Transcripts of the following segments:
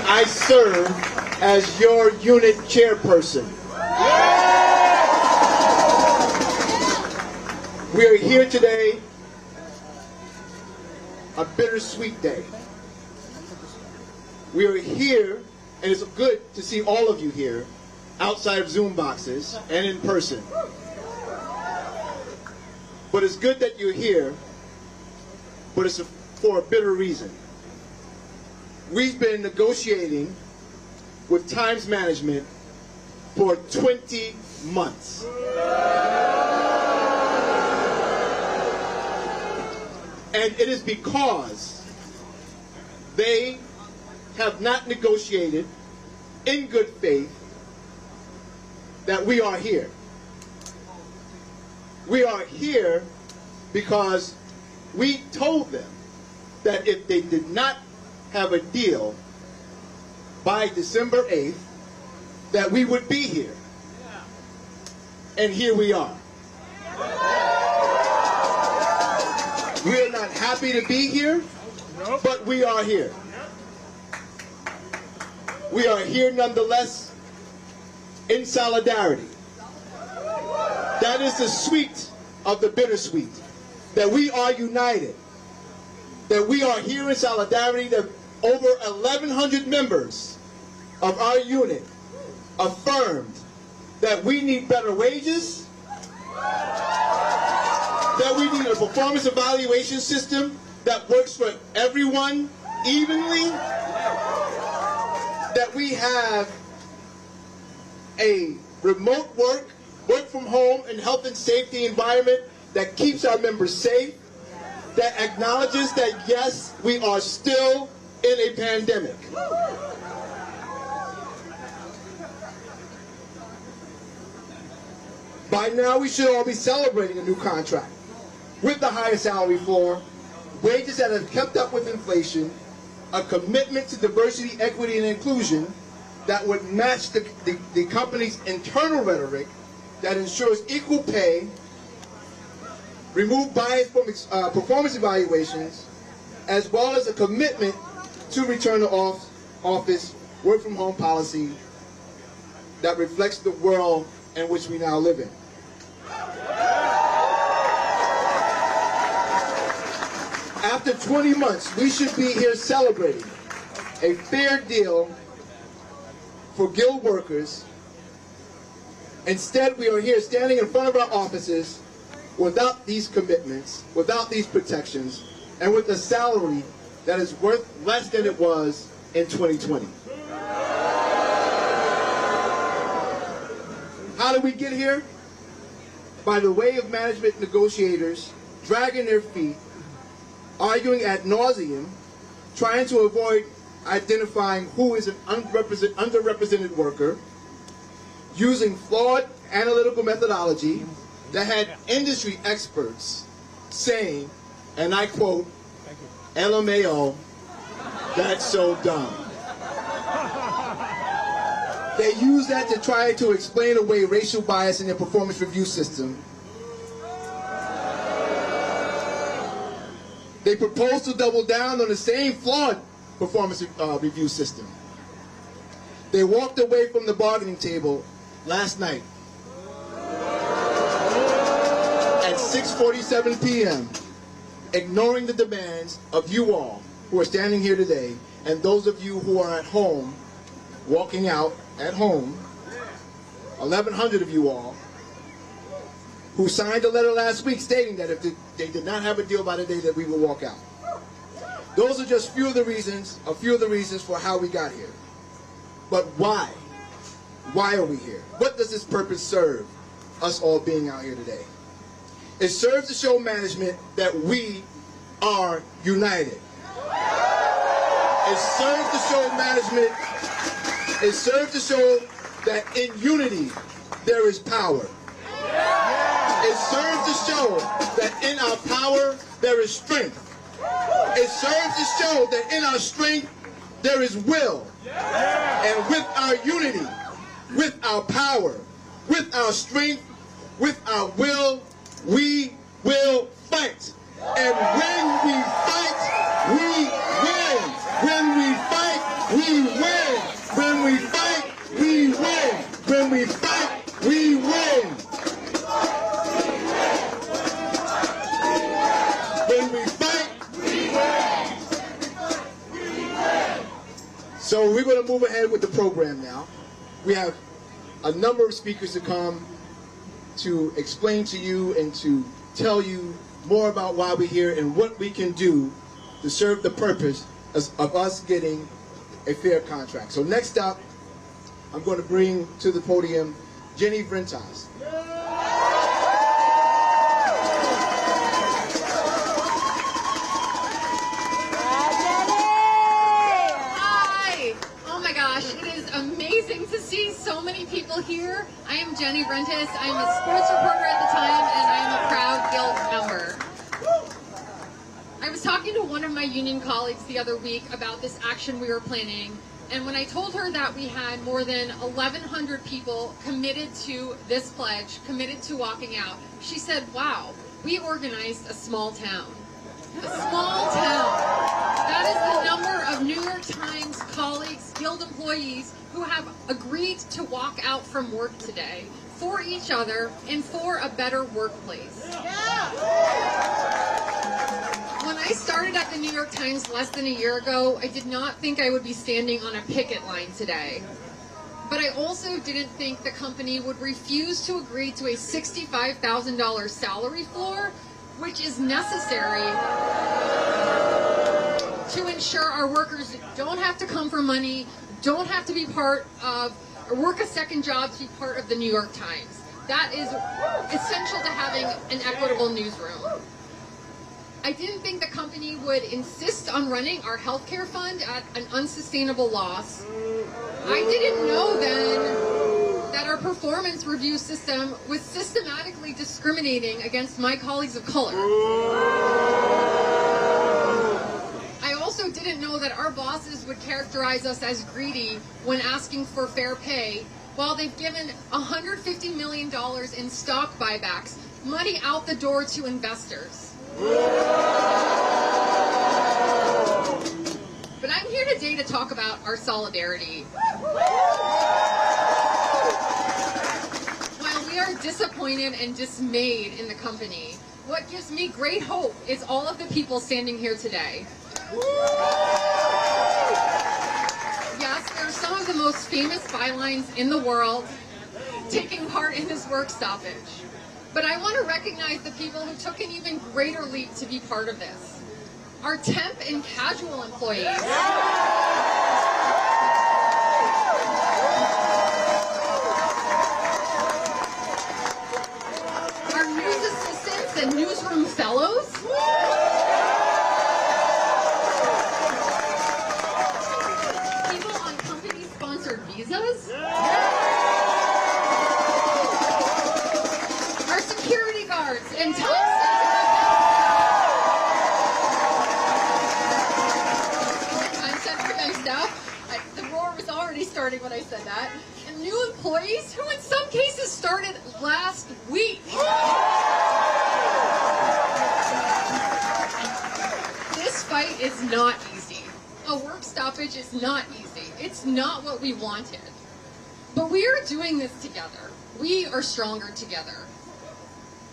I serve as your unit chairperson. We are here today, a bittersweet day. We are here, and it's good to see all of you here, outside of Zoom boxes and in person. But it's good that you're here, but it's for a bitter reason. We've been negotiating with Times Management for 20 months. And it is because they have not negotiated in good faith that we are here. We are here because we told them that if they did not have a deal by December 8th, that we would be here. And here we are. We are not happy to be here, but we are here. We are here nonetheless in solidarity. That is the sweet of the bittersweet, that we are united, that we are here in solidarity, that over 1,100 members of our unit affirmed that we need better wages, that we need a performance evaluation system that works for everyone evenly, that we have a remote work from home and health and safety environment that keeps our members safe, that acknowledges that yes, we are still in a pandemic. By now we should all be celebrating a new contract with the higher salary floor, wages that have kept up with inflation, a commitment to diversity, equity, and inclusion that would match the company's internal rhetoric that ensures equal pay, remove bias from performance evaluations, as well as a commitment to return to office, work from home policy that reflects the world in which we now live in. After 20 months, we should be here celebrating a fair deal for guild workers. Instead, we are here standing in front of our offices without these commitments, without these protections, and with a salary that is worth less than it was in 2020. How did we get here? By the way of management negotiators dragging their feet, arguing ad nauseum, trying to avoid identifying who is an underrepresented worker, using flawed analytical methodology that had industry experts saying, and I quote, LMAO, that's so dumb. They use that to try to explain away racial bias in their performance review system. They propose to double down on the same flawed performance review system. They walked away from the bargaining table last night at 6:47 p.m., ignoring the demands of you all who are standing here today and those of you who are at home, walking out at home, 1,100 of you all, who signed a letter last week stating that if they did not have a deal by the day that we will walk out. Those are just a few of the reasons for how we got here. But why? Why are we here? What does this purpose serve, us all being out here today? It serves to show management that we are united. It serves to show management, it serves to show that in unity there is power. It serves to show that in our power there is strength. It serves to show that in our strength there is will. And with our unity, with our power, with our strength, with our will, we will fight. And when we fight, we win. When we fight, we win. So we're going to move ahead with the program now. We have a number of speakers to come to explain to you and to tell you more about why we're here and what we can do to serve the purpose of us getting a fair contract. So next up, I'm going to bring to the podium Jenny Brentas. Amazing to see so many people here. I am Jenny Brentas. I'm a sports reporter at the time, and I'm a proud guild member. I was talking to one of my union colleagues the other week about this action we were planning, and when I told her that we had more than 1,100 people committed to this pledge, committed to walking out, she said, wow, we organized a small town. A small town. That is the number of New York Times colleagues, guild employees who have agreed to walk out from work today for each other and for a better workplace. When I started at the New York Times less than a year ago, I did not think I would be standing on a picket line today. But I also didn't think the company would refuse to agree to a $65,000 salary floor, which is necessary to ensure our workers don't have to come for money, don't have to be part of, or work a second job to be part of the New York Times. That is essential to having an equitable newsroom. I didn't think the company would insist on running our healthcare fund at an unsustainable loss. I didn't know then that our performance review system was systematically discriminating against my colleagues of color. I also didn't know that our bosses would characterize us as greedy when asking for fair pay, while they've given $150 million in stock buybacks, money out the door to investors. But I'm here today to talk about our solidarity. While we are disappointed and dismayed in the company, what gives me great hope is all of the people standing here today. Yes, there are some of the most famous bylines in the world taking part in this work stoppage. But I want to recognize the people who took an even greater leap to be part of this. Our temp and casual employees. Our news assistants and newsroom fellows. People on company-sponsored visas. Our security guards and the roar was already starting when I said that. And new employees who in some cases started last week. This fight is not easy. A work stoppage is not easy. It's not what we wanted. But we are doing this together. We are stronger together.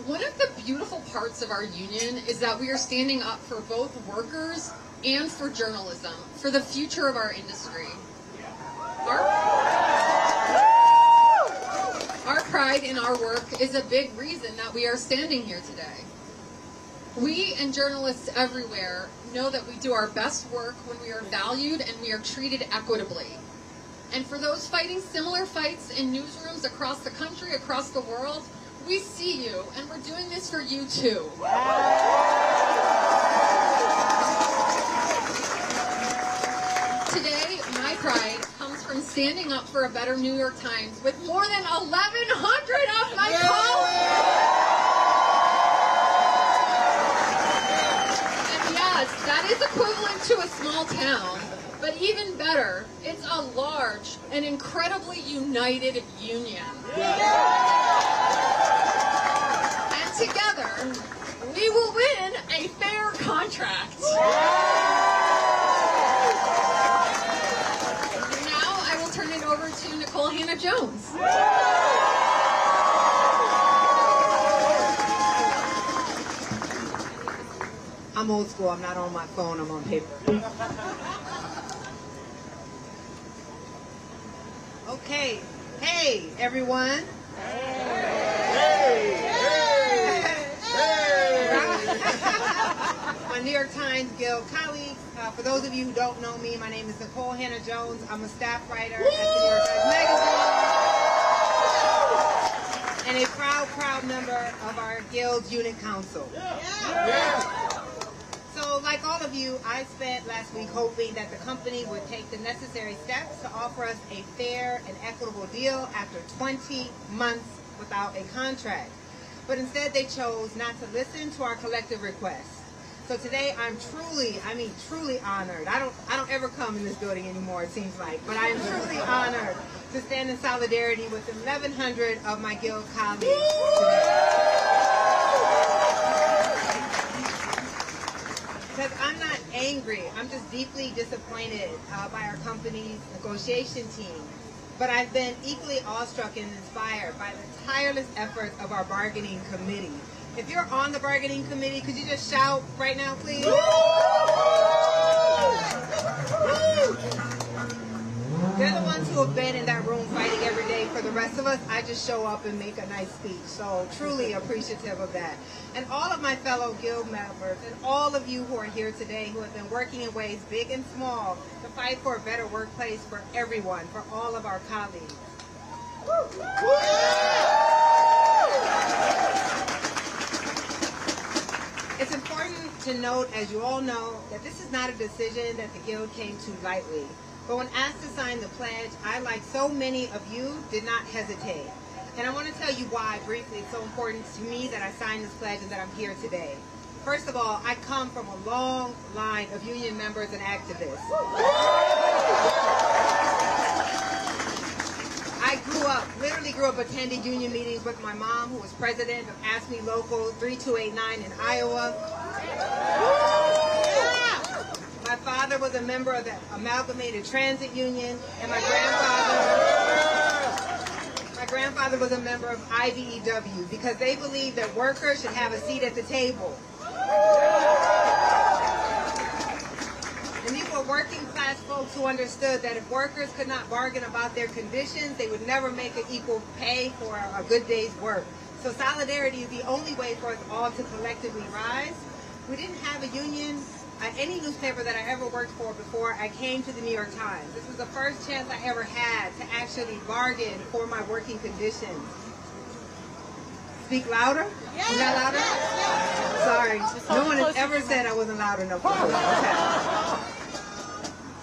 One of the beautiful parts of our union is that we are standing up for both workers and for journalism, for the future of our industry. Our pride in our work is a big reason that we are standing here today. We and journalists everywhere know that we do our best work when we are valued and we are treated equitably. And for those fighting similar fights in newsrooms across the country, across the world, we see you, and we're doing this for you too. Today, my pride comes from standing up for a better New York Times with more than 1,100 of my colleagues. And yes, that is equivalent to a small town, but even better, it's a large and incredibly united union. And together, we will win a fair contract. Turn it over to Nicole Hannah-Jones. I'm old school. I'm not on my phone. I'm on paper. Okay. Hey, everyone. My New York Times Guild colleagues, for those of you who don't know me, my name is Nicole Hannah-Jones. I'm a staff writer at the New York Times Magazine and a proud member of our Guild's Unit Council. So, like all of you, I spent last week hoping that the company would take the necessary steps to offer us a fair and equitable deal after 20 months without a contract. But instead they chose not to listen to our collective requests. So today I'm truly honored. I don't ever come in this building anymore, it seems like, but I am truly honored to stand in solidarity with 1,100 of my Guild colleagues today. Because I'm not angry, I'm just deeply disappointed by our company's negotiation team. But I've been equally awestruck and inspired by the tireless efforts of our bargaining committee. If you're on the bargaining committee, could you just shout right now, please? They're the ones who have been in that room fighting every day. For the rest of us, I just show up and make a nice speech. So truly appreciative of that. And all of my fellow Guild members and all of you who are here today who have been working in ways big and small to fight for a better workplace for everyone, for all of our colleagues. It's important to note, as you all know, that this is not a decision that the Guild came to lightly. But when asked to sign the pledge, I, like so many of you, did not hesitate. And I want to tell you why, briefly, it's so important to me that I signed this pledge and that I'm here today. First of all, I come from a long line of union members and activists. I literally grew up attending union meetings with my mom, who was president of AFSCME Local 3289 in Iowa. My father was a member of the Amalgamated Transit Union, and my grandfather was a member of IBEW because they believed that workers should have a seat at the table. And these were working class folks who understood that if workers could not bargain about their conditions, they would never make an equal pay for a good day's work. So solidarity is the only way for us all to collectively rise. We didn't have a union at any newspaper that I ever worked for before I came to the New York Times. This was the first chance I ever had to actually bargain for my working conditions. Speak louder? Is that louder? Sorry. No one has ever said I wasn't loud enough before. Okay.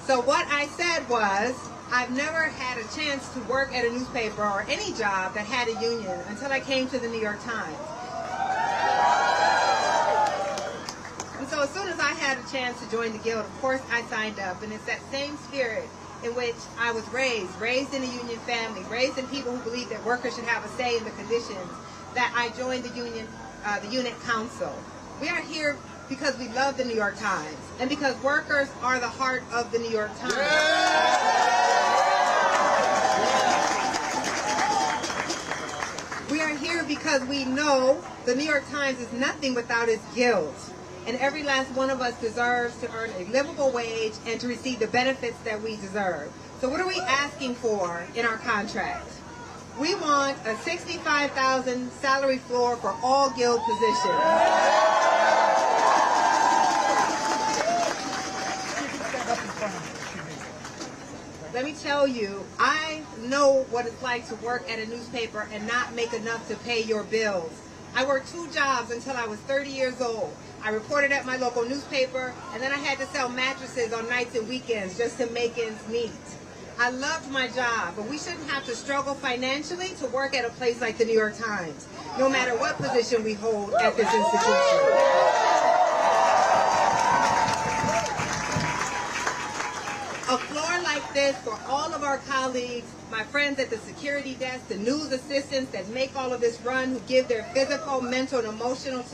So what I said was, I've never had a chance to work at a newspaper or any job that had a union until I came to the New York Times. And so as soon as I had a chance to join the Guild, of course I signed up. And it's that same spirit in which I was raised in a union family, raised in people who believe that workers should have a say in the conditions, that I joined the union, the Unit Council. We are here because we love the New York Times and because workers are the heart of the New York Times. We are here because we know the New York Times is nothing without its guilds. And every last one of us deserves to earn a livable wage and to receive the benefits that we deserve. So what are we asking for in our contract? We want a $65,000 salary floor for all Guild positions. Let me tell you, I know what it's like to work at a newspaper and not make enough to pay your bills. I worked 2 jobs until I was 30 years old. I reported at my local newspaper, and then I had to sell mattresses on nights and weekends just to make ends meet. I loved my job, but we shouldn't have to struggle financially to work at a place like the New York Times, no matter what position we hold at this institution. A floor like this for all of our colleagues, my friends at the security desk, the news assistants that make all of this run, who give their physical, mental, and emotional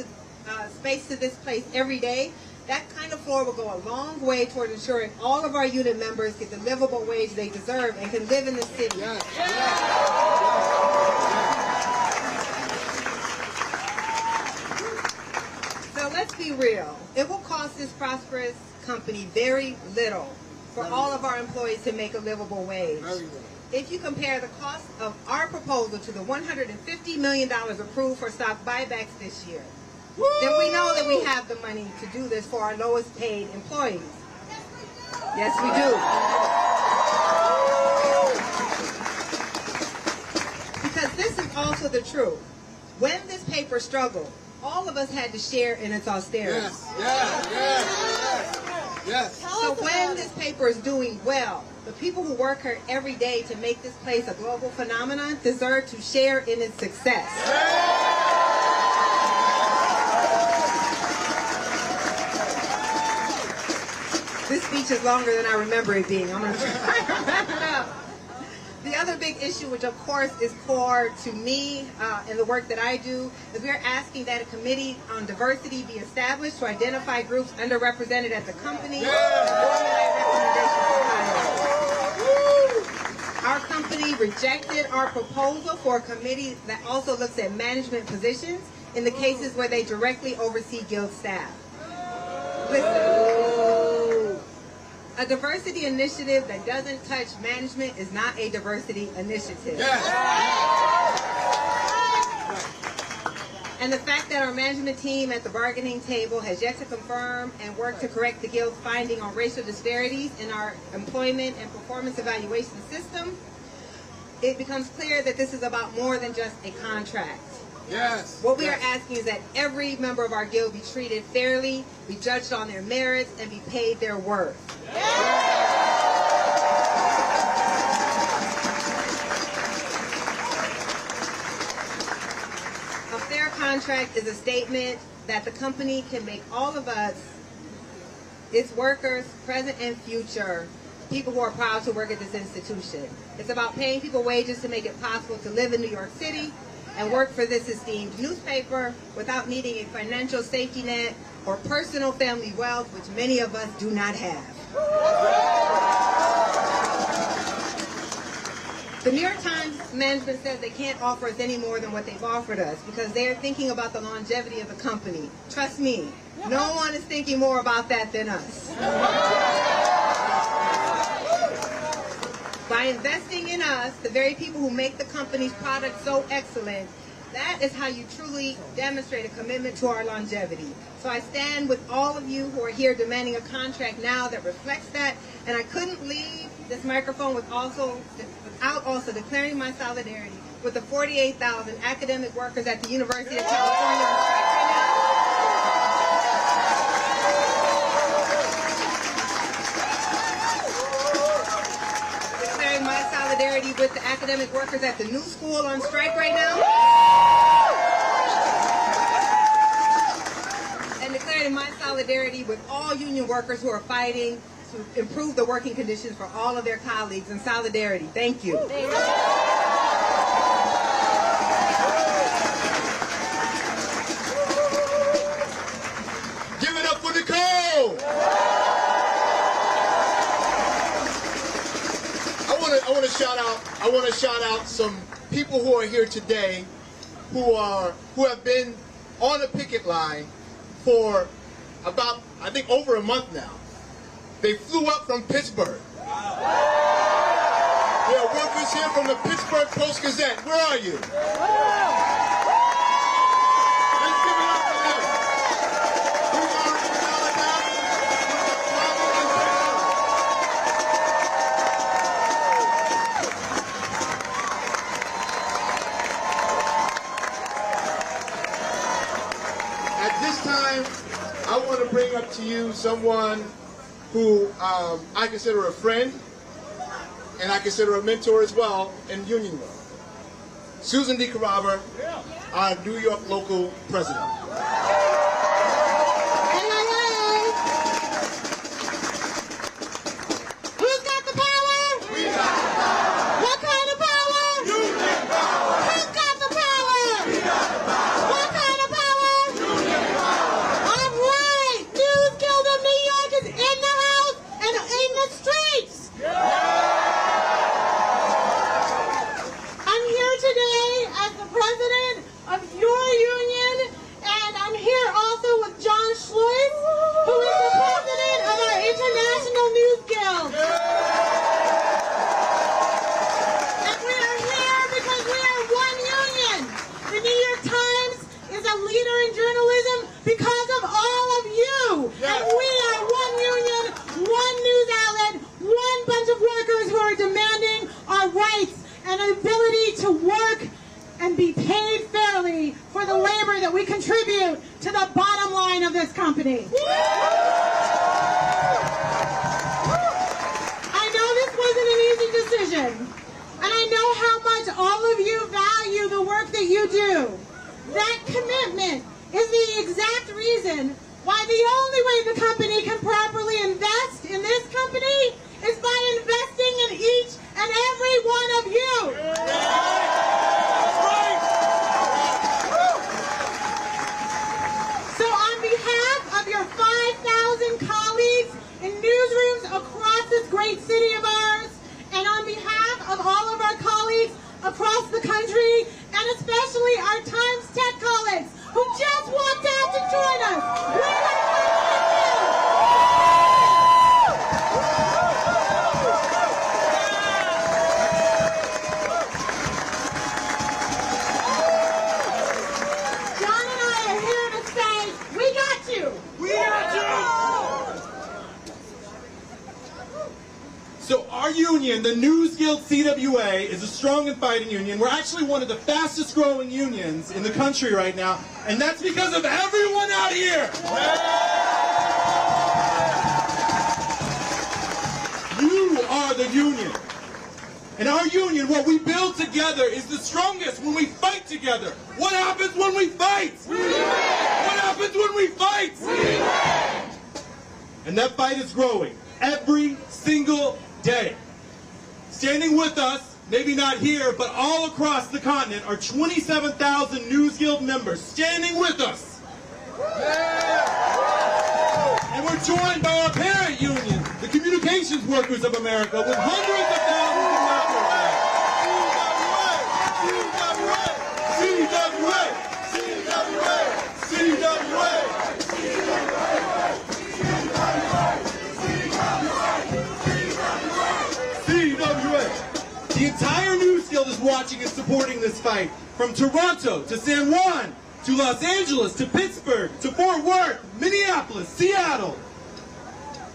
space to this place every day, that kind of floor will go a long way toward ensuring all of our unit members get the livable wage they deserve and can live in the city. Yes. Yes. So let's be real. It will cost this prosperous company very little for all of our employees to make a livable wage. If you compare the cost of our proposal to the $150 million approved for stock buybacks this year, then we know that we have the money to do this for our lowest paid employees. Yes, we do. Because this is also the truth. When this paper struggled, all of us had to share in its austerity. Yes. So when this paper is doing well, the people who work here every day to make this place a global phenomenon deserve to share in its success. This speech is longer than I remember it being. I'm going to try to wrap it up. The other big issue, which of course is core to me and the work that I do, is we're asking that a committee on diversity be established to identify groups underrepresented at the company and formulate recommendations for hiring. Our company rejected our proposal for a committee that also looks at management positions in the cases where they directly oversee Guild staff. Listen, a diversity initiative that doesn't touch management is not a diversity initiative. And the fact that our management team at the bargaining table has yet to confirm and work to correct the Guild's finding on racial disparities in our employment and performance evaluation system, it becomes clear that this is about more than just a contract. Yes. What we are asking is that every member of our Guild be treated fairly, be judged on their merits, and be paid their worth. A fair contract is a statement that the company can make all of us, its workers, present and future, people who are proud to work at this institution. It's about paying people wages to make it possible to live in New York City and work for this esteemed newspaper without needing a financial safety net or personal family wealth, which many of us do not have. The New York Times management says they can't offer us any more than what they've offered us because they are thinking about the longevity of the company. Trust me, no one is thinking more about that than us. By investing in us, the very people who make the company's product so excellent, that is how you truly demonstrate a commitment to our longevity. So I stand with all of you who are here demanding a contract now that reflects that, and I couldn't leave this microphone without also declaring my solidarity with the 48,000 academic workers at the University of California on strike right now. My solidarity with the academic workers at the New School on strike right now. And declaring my solidarity with all union workers who are fighting to improve the working conditions for all of their colleagues in solidarity. Thank you. Give it up for Nicole! I want to shout out some people who are here today who have been on a picket line for about, I think, over a month now. They flew up from Pittsburgh. There are workers here from the Pittsburgh Post-Gazette. Where are you? Let's give it up for them. Who are in At this time, I want to bring up to you someone who I consider a friend, and I consider a mentor as well in union work. Susan DeCarava, our New York local president. Who's got the power? We got the power. What kind of power? Union power. Who's got the power? We got the power. What kind of power? Union power. All right, News Guild of New York is in the house and in the streets. I'm here today as the president of your union, and I'm leader in journalism because of all of you. Yes. And we are one union, one news outlet, one bunch of workers who are demanding our rights and ability to work and be paid fairly for the labor that we contribute to the bottom line of this company. I know this wasn't an easy decision, and I know how much all of you value the work that you do. That commitment is the exact reason why the only way the company can properly invest in this company is by investing in each and every one of you. So on behalf of your 5,000 colleagues in newsrooms across this great city of ours, and on behalf of all of our colleagues across the country, and especially our Times Tech colleagues who just walked out to join us, we want to John and I are here to say, we got you. We got you. So our union, the News Guild CWA, is a strong and fighting union. We're actually one of the fastest growing unions in the country right now, and that's because of everyone out here. You are the union. And our union, what we build together, is the strongest when we fight together. What happens when we fight? We win! What happens when we fight? We win! And that fight is growing every single day. Standing with us, maybe not here, but all across the continent, are 27,000 News Guild members standing with us. And we're joined by our parent union, the Communications Workers of America, with hundreds of thousands of members. CWA! CWA! CWA! The entire News Guild is watching and supporting this fight, from Toronto to San Juan, to Los Angeles, to Pittsburgh, to Fort Worth, Minneapolis, Seattle.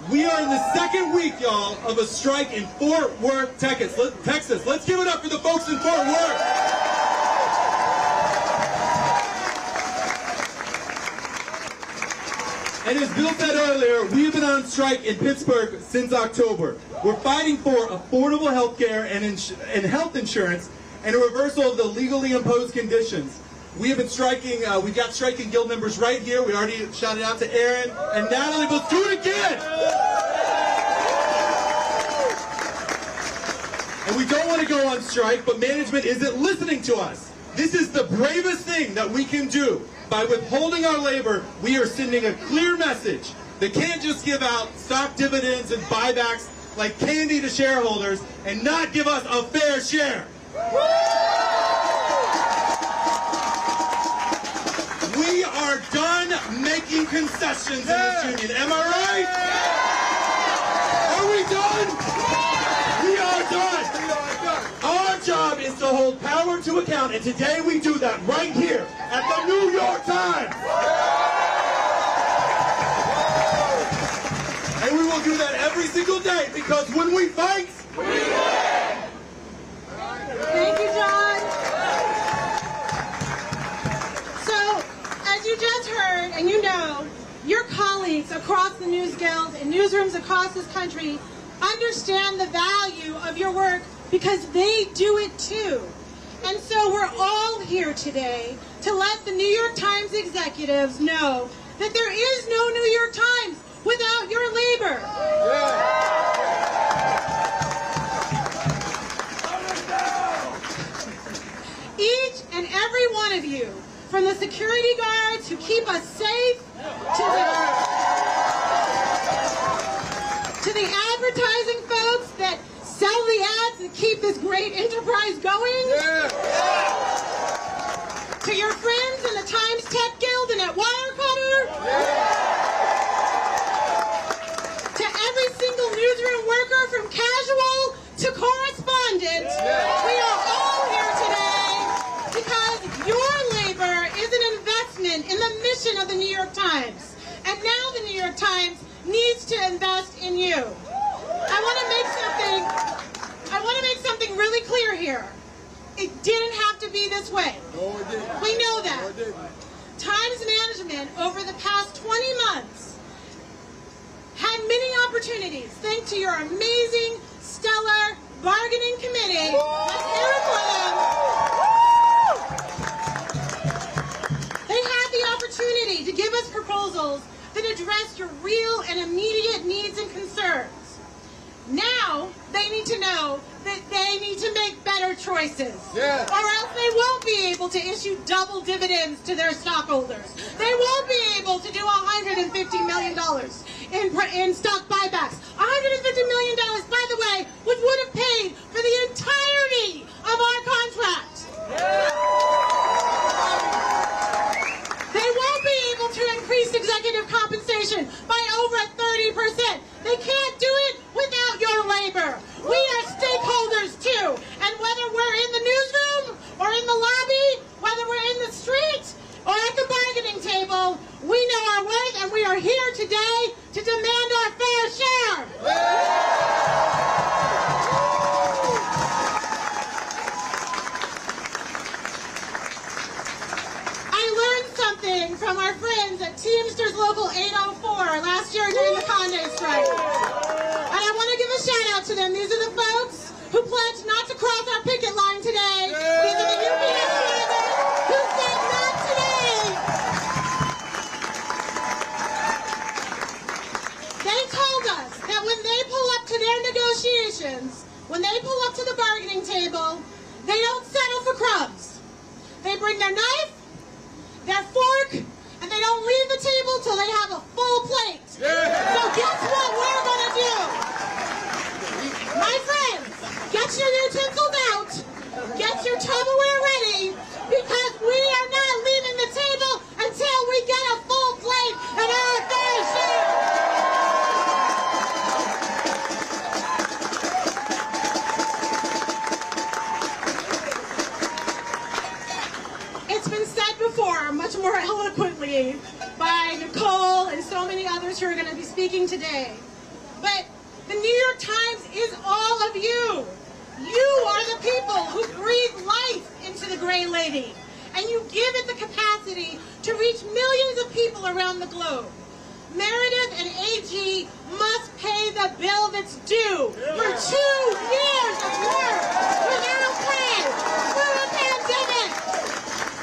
We are in the second week, y'all, of a strike in Fort Worth, Texas. Let's give it up for the folks in Fort Worth. And as Bill said earlier, we've been on strike in Pittsburgh since October. We're fighting for affordable health care and health insurance and a reversal of the legally imposed conditions. We have been striking, we've got striking guild members right here. We already shouted out to Aaron and Natalie, but let's do it again! And we don't want to go on strike, but management isn't listening to us. This is the bravest thing that we can do. By withholding our labor, we are sending a clear message. They can't just give out stock dividends and buybacks like candy to shareholders and not give us a fair share. We are done making concessions in this union. Am I right? Are we done? We are done. Our job is to hold power to account, and today we do that right here at the New York Times. And we will do that every single day, because when we fight, we win. Thank you, John. So, as you just heard, and you know, your colleagues across the News Guild and newsrooms across this country understand the value of your work because they do it too. And so we're all here today to let the New York Times executives know that there is no New York Times without your labor. Each and every one of you, from the security guards who keep us safe to the advertising folks that sell the ads that keep this great enterprise going, to your friends in the Times Tech Guild and at Wirecutter, to every single newsroom worker from casual to correspondent, we are all here today because your labor is an investment the New York Times. And now the New York Times needs to invest in you. I want to make something really clear here. It didn't have to be this way. No, it didn't. We know that. No, it didn't. Times Management over the past 20 months had many opportunities, thanks to your amazing, stellar bargaining committee. Let's hear it for them. They had the opportunity to give us proposals that address your real and immediate needs and concerns. Now, they need to know that they need to make better choices. Yeah. Or else they won't be able to issue double dividends to their stockholders. They won't be able to do $150 million in stock buybacks. $150 million, by the way, which would have paid for the entirety of our contract. They won't be able to increase executive compensation by over 30%. They can't do it without your labor. We are stakeholders too. And whether we're in the newsroom or in the lobby, whether we're in the street or at the bargaining table, we know our worth and we are here today to demand our fair share. From our friends at Teamsters Local 804 last year during the Conde strike. And I want to give a shout out to them. These are the folks who pledged not to cross our picket line today. These are the UPS drivers who said not today. They told us that when they pull up to their negotiations, when they pull up to the bargaining table, they don't settle for crumbs. They bring their knife, their fork, and they don't leave the table till they have a full plate. Yeah. So guess what we're going to do? My friends, get your utensils out, get your Tupperware ready, because we are not leaving the table until we get a full plate and our fair share. It's been said before, much more eloquently, by Nicole and so many others who are going to be speaking today. But the New York Times is all of you. You are the people who breathe life into the Gray Lady, and you give it the capacity to reach millions of people around the globe. Meredith and AG must pay the bill that's due for 2 years of work without pay through a pandemic,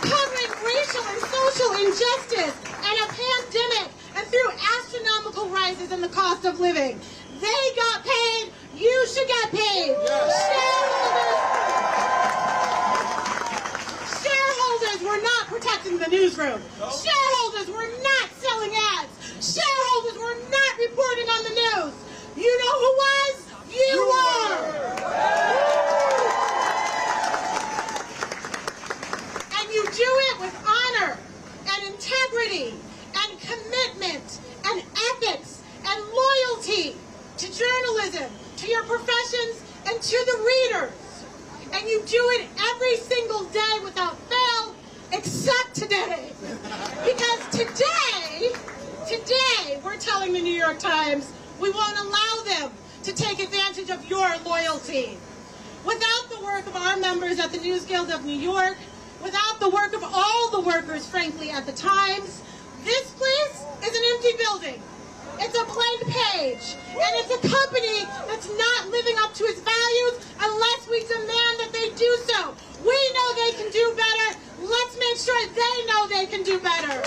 covering racial and social injustice and a pandemic, and through astronomical rises in the cost of living. They got paid, you should get paid. Shareholders were not protecting the newsroom. Shareholders were not selling ads. Shareholders were not reporting on the news. You know who was? You are. And you do it with honor and integrity and commitment and ethics and loyalty to journalism, to your professions, and to the readers. And you do it every single day without fail, except today. Because today, we're telling the New York Times, we won't allow them to take advantage of your loyalty. Without the work of our members at the News Guild of New York, without the work of all the workers, frankly, at the Times, this place is an empty building. It's a blank page, and it's a company that's not living up to its values unless we demand that they do so. We know they can do better. Let's make sure they know they can do better.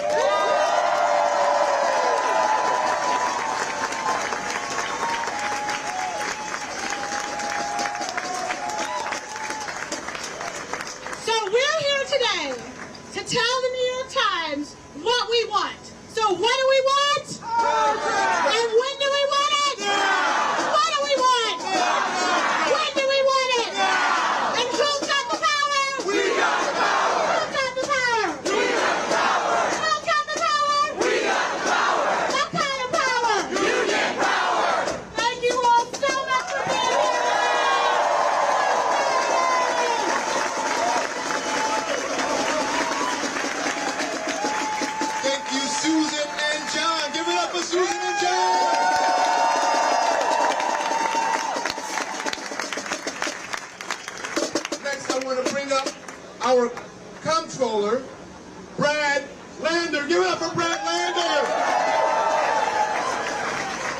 So we're here today to tell the New York Times what we want. So what do we want? And when do we want it? What do we want? When do we want it? And who's got the power? We got the power. Who's got the power? We got the power. Lander. Give it up for Brad Lander.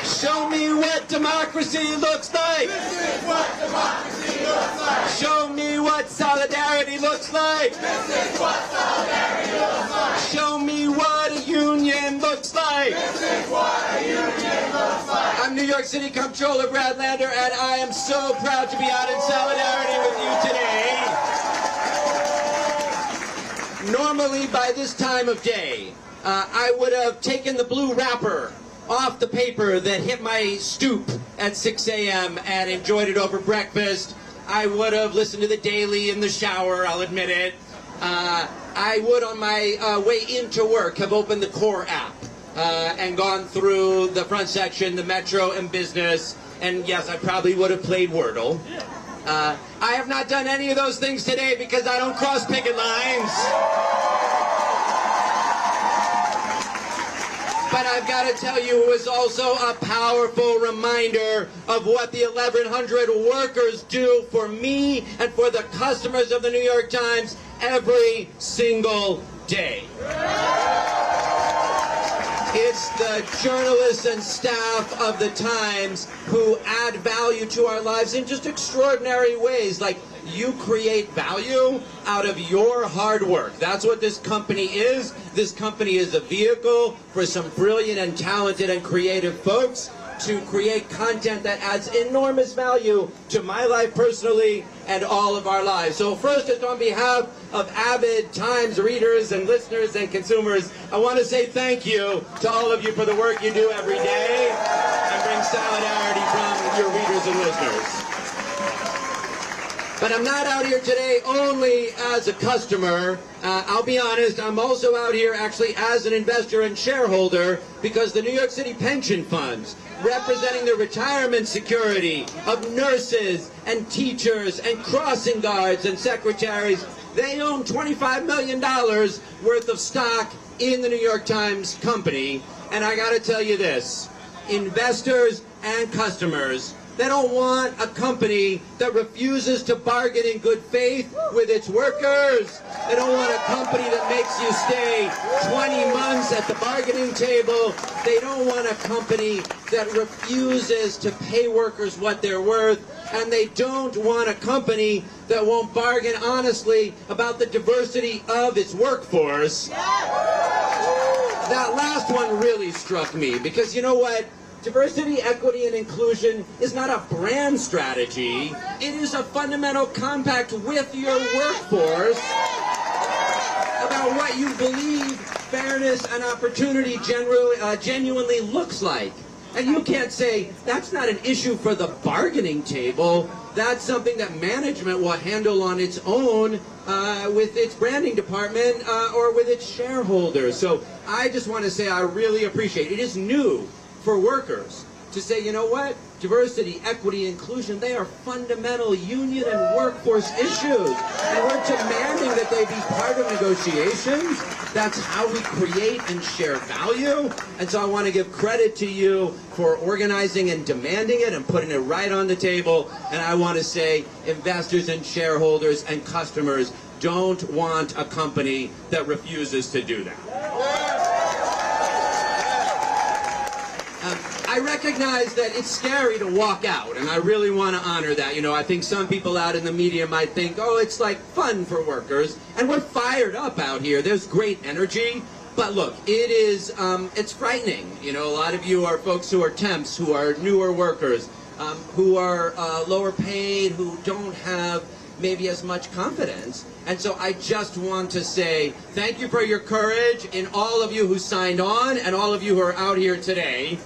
Show me what democracy looks like. This is what democracy looks like. Show me what solidarity looks like. This is what solidarity looks like. Show me what a union looks like. This is what a union looks like. I'm New York City Comptroller Brad Lander, and I am so proud to be out in solidarity with you today. Normally, by this time of day, I would have taken the blue wrapper off the paper that hit my stoop at 6 a.m. and enjoyed it over breakfast. I would have listened to the Daily in the shower, I'll admit it. I would, on my way into work, have opened the Core app and gone through the front section, the Metro and Business, and yes, I probably would have played Wordle. I have not done any of those things today because I don't cross picket lines. But I've got to tell you, it was also a powerful reminder of what the 1,100 workers do for me and for the customers of the New York Times every single day. It's the journalists and staff of the Times who add value to our lives in just extraordinary ways. Like, you create value out of your hard work. That's what this company is. This company is a vehicle for some brilliant and talented and creative folks to create content that adds enormous value to my life personally and all of our lives. So first, just on behalf of avid Times readers and listeners and consumers, I want to say thank you to all of you for the work you do every day and bring solidarity from your readers and listeners. But I'm not out here today only as a customer. I'll be honest, I'm also out here actually as an investor and shareholder, because the New York City pension funds, representing the retirement security of nurses and teachers and crossing guards and secretaries, they own $25 million worth of stock in the New York Times Company. And I got to tell you this, investors and customers, they don't want a company that refuses to bargain in good faith with its workers. They don't want a company that makes you stay 20 months at the bargaining table. They don't want a company that refuses to pay workers what they're worth. And they don't want a company that won't bargain honestly about the diversity of its workforce. That last one really struck me, because you know what? Diversity, equity, and inclusion is not a brand strategy. It is a fundamental compact with your workforce about what you believe fairness and opportunity genuinely looks like. And you can't say, that's not an issue for the bargaining table. That's something that management will handle on its own with its branding department or with its shareholders. So I just want to say I really appreciate it. It is new for workers to say, you know what, diversity, equity, inclusion, they are fundamental union and workforce issues. And we're demanding that they be part of negotiations. That's how we create and share value. And so I want to give credit to you for organizing and demanding it and putting it right on the table. And I want to say investors and shareholders and customers don't want a company that refuses to do that. I recognize that it's scary to walk out, and I really want to honor that. You know, I think some people out in the media might think, oh, it's like fun for workers, and we're fired up out here. There's great energy, but look, it is, it's frightening. You know, a lot of you are folks who are temps, who are newer workers, who are lower paid, who don't have maybe as much confidence. And so I just want to say thank you for your courage, in all of you who signed on and all of you who are out here today.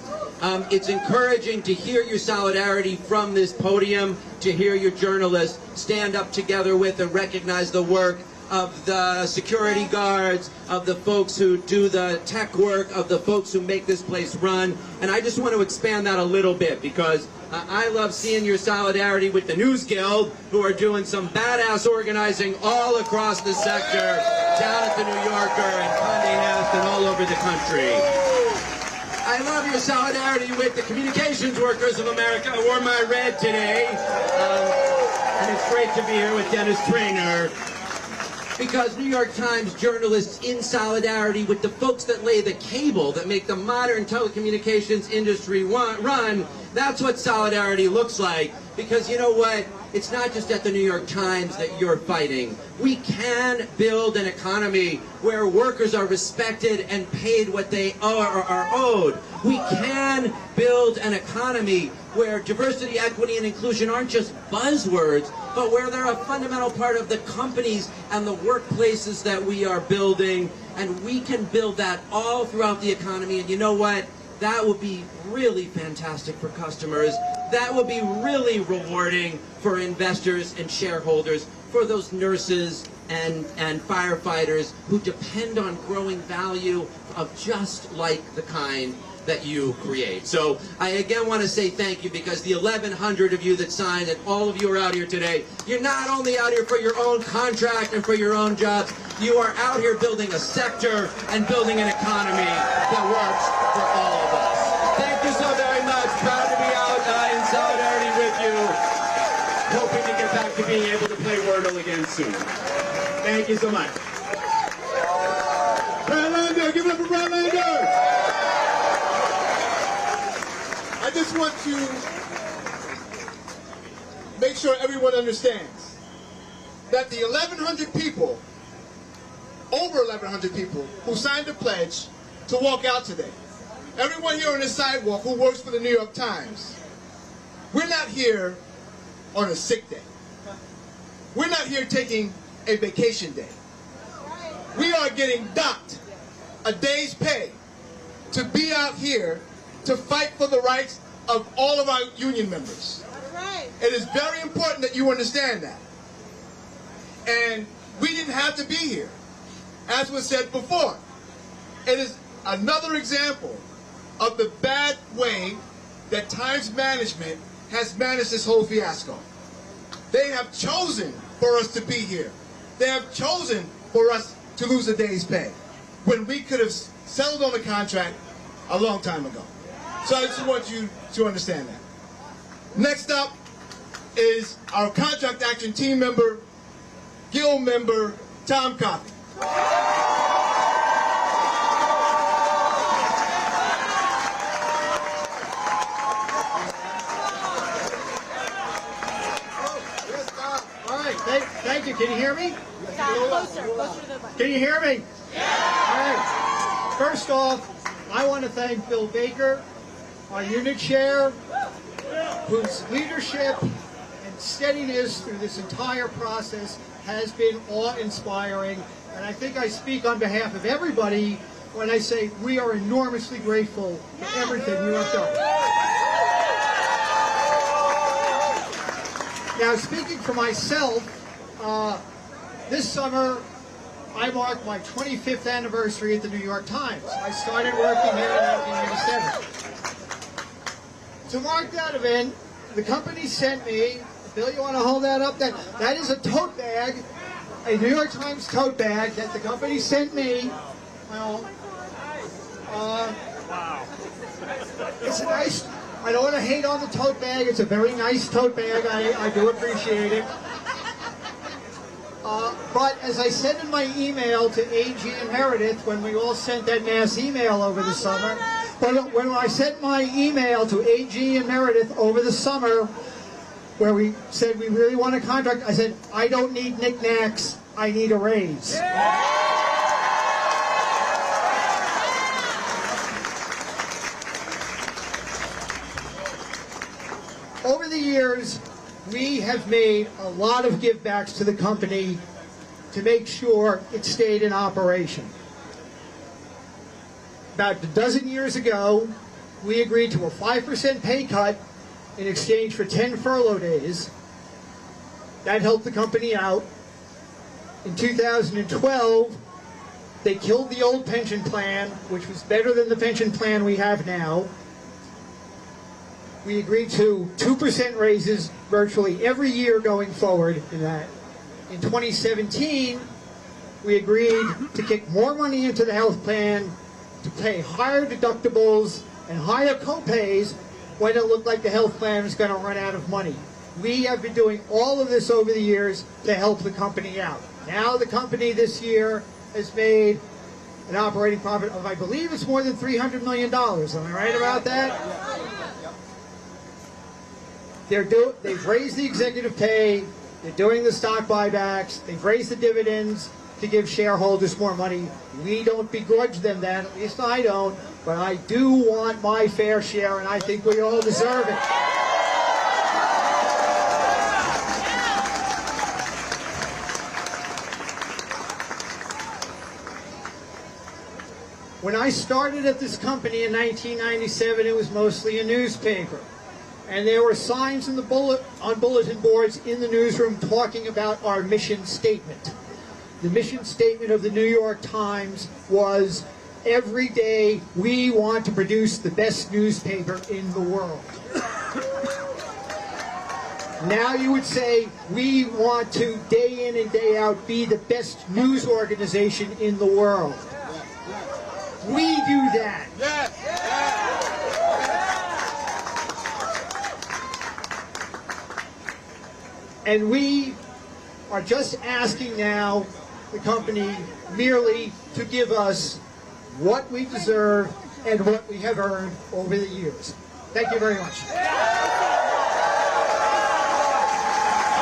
It's encouraging to hear your solidarity from this podium, to hear your journalists stand up together with and recognize the work of the security guards, of the folks who do the tech work, of the folks who make this place run. And I just want to expand that a little bit, because I love seeing your solidarity with the News Guild, who are doing some badass organizing all across the sector, down at the New Yorker and Condé Nast and all over the country. I love your solidarity with the communications workers of America. I wore my red today, and it's great to be here with Dennis Traynor. because New York Times journalists, in solidarity with the folks that lay the cable that make the modern telecommunications industry run, that's what solidarity looks like. Because you know what? It's not just at the New York Times that you're fighting. We can build an economy where workers are respected and paid what they are owed. We can build an economy where diversity, equity, and inclusion aren't just buzzwords, but where they're a fundamental part of the companies and the workplaces that we are building. And we can build that all throughout the economy. And you know what? That would be really fantastic for customers. That would be really rewarding for investors and shareholders, for those nurses and firefighters who depend on growing value of just like the kind that you create. So I again want to say thank you, because the 1,100 of you that signed and all of you are out here today, you're not only out here for your own contract and for your own jobs, you are out here building a sector and building an economy that works for all of us. Thank you so very much. Proud to be out in solidarity with you. Hoping to get back to being able to play Wordle again soon. Thank you so much. Brandlander, give it up for Brandlander! I just want to make sure everyone understands that the 1,100 people, over 1,100 people, who signed the pledge to walk out today, everyone here on the sidewalk who works for the New York Times, we're not here on a sick day. We're not here taking a vacation day. We are getting docked a day's pay to be out here to fight for the rights of all of our union members. It is very important that you understand that. And we didn't have to be here. As was said before, it is another example of the bad way that Times management has managed this whole fiasco. They have chosen for us to be here. They have chosen for us to lose a day's pay when we could have settled on a contract a long time ago. So I just want you to understand that. Next up is our contract action team member, guild member, Tom Coffey. All right, thank you. Can you hear me? Closer to the mic. Can you hear me? Yeah. All right. First off, I want to thank Bill Baker, our unit chair, whose leadership and steadiness through this entire process has been awe-inspiring. And I think I speak on behalf of everybody when I say we are enormously grateful for everything you have done. Now, speaking for myself, this summer I marked my 25th anniversary at the New York Times. I started working here in 1987. To mark that event, the company sent me, Bill, you want to hold that up? That is a tote bag, a New York Times tote bag that the company sent me. Well, it's a nice, I don't want to hate on the tote bag, it's a very nice tote bag, I do appreciate it. But as I said in my email to AG and Meredith when we all sent that mass email over the summer, when I sent my email to AG and Meredith over the summer where we said we really want a contract, I said, I don't need knickknacks, I need a raise. Over the years, we have made a lot of givebacks to the company to make sure it stayed in operation. About a dozen years ago, we agreed to a 5% pay cut in exchange for 10 furlough days. That helped the company out. In 2012, they killed the old pension plan, which was better than the pension plan we have now. We agreed to 2% raises virtually every year going forward in that. In 2017, we agreed to kick more money into the health plan, to pay higher deductibles and higher co-pays when it looked like the health plan was going to run out of money. We have been doing all of this over the years to help the company out. Now the company this year has made an operating profit of, I believe it's more than $300 million. Am I right about that? They've raised the executive pay, they're doing the stock buybacks, they've raised the dividends to give shareholders more money. We don't begrudge them that, at least I don't, but I do want my fair share, and I think we all deserve it. When I started at this company in 1997, it was mostly a newspaper. And there were signs in on bulletin boards in the newsroom talking about our mission statement. The mission statement of the New York Times was, every day we want to produce the best newspaper in the world. Now you would say, we want to, day in and day out, be the best news organization in the world. We do that. And we are just asking now the company merely to give us what we deserve and what we have earned over the years. Thank you very much.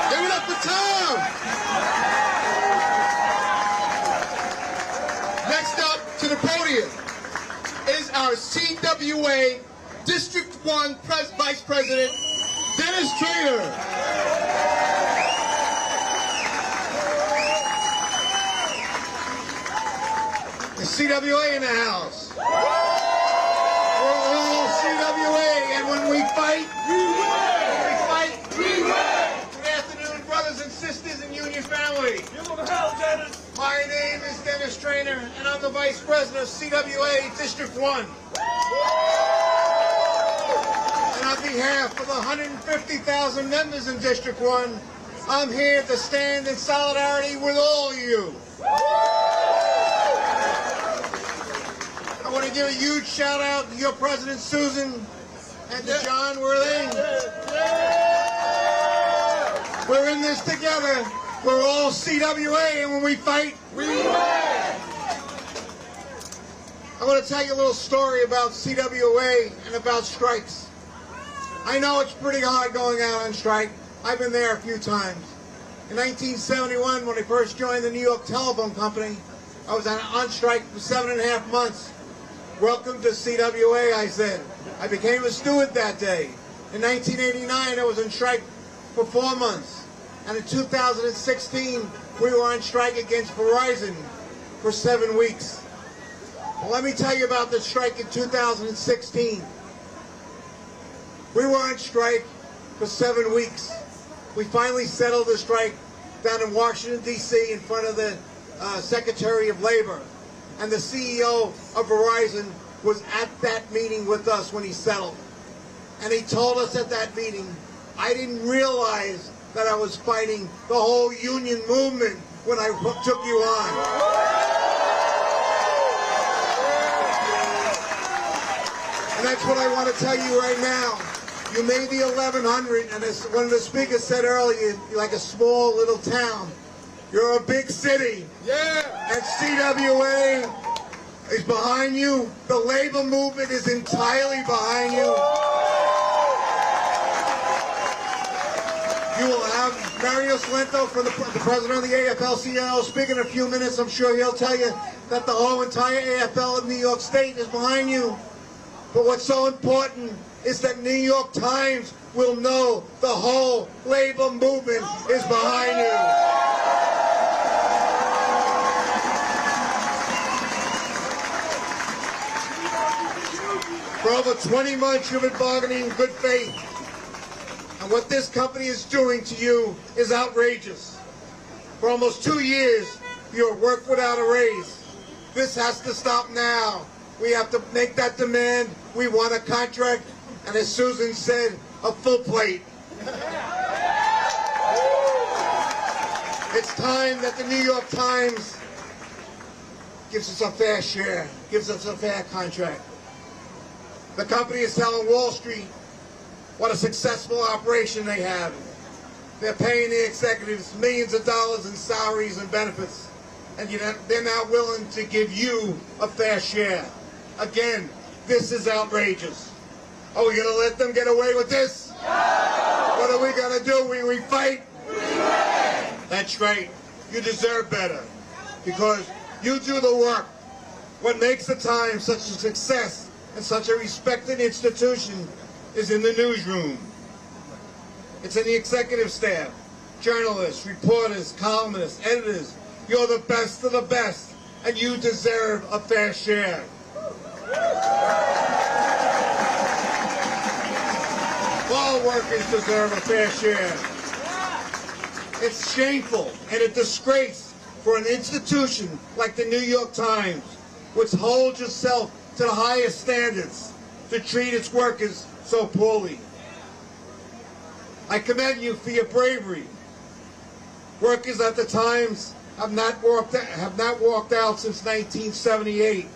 Give it up for Tom! Next up to the podium is our CWA District 1 Vice President, Dennis Trainer. The CWA in the house. We're all CWA, and when we fight, we win. When we fight, we win. Good afternoon, brothers and sisters and union family. Give them hell, Dennis. My name is Dennis Trainer, and I'm the Vice President of CWA District 1. And on behalf of the 150,000 members in District 1, I'm here to stand in solidarity with all of you. I want to give a huge shout out to your President Susan and to John. Where are they? We're in this together. We're all CWA, and when we fight, we win. I want to tell you a little story about CWA and about strikes. I know it's pretty hard going out on strike. I've been there a few times. In 1971, when I first joined the New York Telephone Company, I was on strike for 7.5 months. Welcome to CWA, I said. I became a steward that day. In 1989, I was on strike for 4 months. And in 2016, we were on strike against Verizon for 7 weeks. Well, let me tell you about the strike in 2016. We were on strike for 7 weeks. We finally settled the strike down in Washington, D.C. in front of the Secretary of Labor. And the CEO of Verizon was at that meeting with us when he settled. And he told us at that meeting, I didn't realize that I was fighting the whole union movement when I took you on. And that's what I want to tell you right now. You may be 1,100, and as one of the speakers said earlier, you're like a small little town. You're a big city. Yeah. And CWA is behind you. The labor movement is entirely behind you. You will have Mario Salento, from the president of the AFL-CIO, speak in a few minutes. I'm sure he'll tell you that the whole entire AFL of New York State is behind you. But what's so important is that New York Times will know the whole labor movement is behind you. For over 20 months, you've been bargaining in good faith. And what this company is doing to you is outrageous. For almost 2 years, you have worked without a raise. This has to stop now. We have to make that demand. We want a contract, and as Susan said, a full plate. It's time that the New York Times gives us a fair share, gives us a fair contract. The company is telling Wall Street what a successful operation they have. They're paying the executives millions of dollars in salaries and benefits, and they're not willing to give you a fair share. Again, this is outrageous. Are we going to let them get away with this? No! What are we going to do? We fight? We win! That's right. You deserve better, because you do the work. What makes the Times such a success and such a respected institution is in the newsroom. It's in the executive staff, journalists, reporters, columnists, editors. You're the best of the best, and you deserve a fair share. All workers deserve a fair share. It's shameful and a disgrace for an institution like the New York Times, which holds itself to the highest standards, to treat its workers so poorly. I commend you for your bravery. Workers at the Times have not walked out since 1978.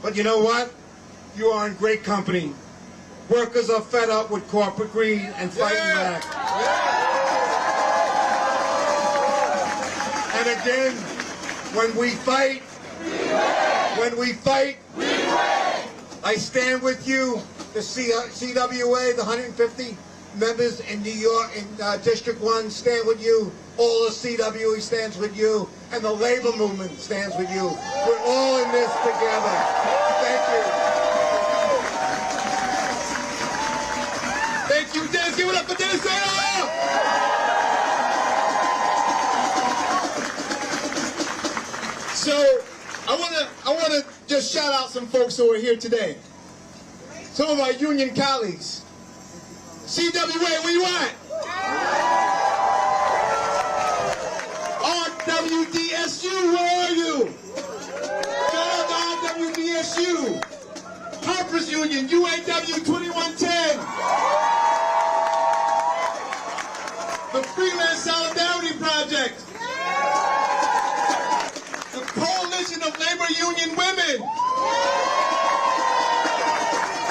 But you know what? You are in great company. Workers are fed up with corporate greed and fighting back. And again, when we fight, I stand with you, the CWA, the 150 members in New York, in District 1 stand with you, all of CWE stands with you, and the labor movement stands with you. We're all in this together. Thank you. Thank you, Dennis. Give it up for Dennis. So I wanna just shout out some folks who are here today. Some of our union colleagues. CWA, where you at? RWDSU, where are you? Shout out to RWDSU. Harper's Union, UAW 2110. The Freelance Solidarity Project. The Coalition of Labor Union Women.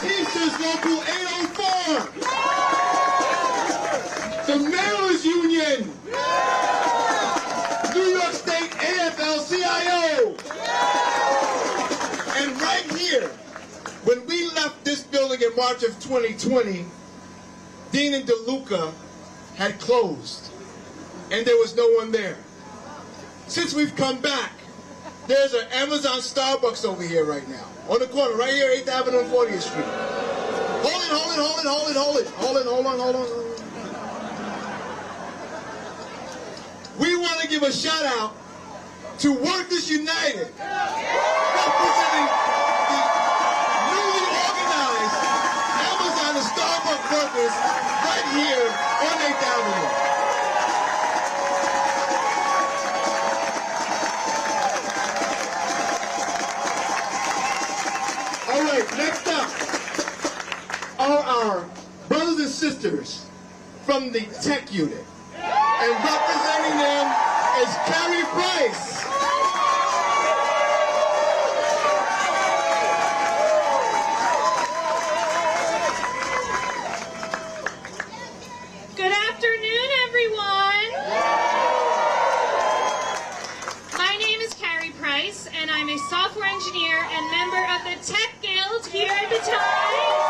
Teamsters Local 804. The Mayor's Union. New York State AFL-CIO. And right here, when we left this building in March of 2020, Dean and DeLuca had closed, and there was no one there. Since we've come back, there's an Amazon Starbucks over here right now, on the corner, right here, 8th Avenue and 40th Street. Hold on. We want to give a shout out to Workers United, representing the newly organized Amazon and Starbucks workers right here on 8th Avenue. All right, next up are our brothers and sisters from the tech unit. And representing them is Carrie Price. Good afternoon, everyone. My name is Carrie Price, and I'm a software engineer and member of the Tech Guild here at the Times.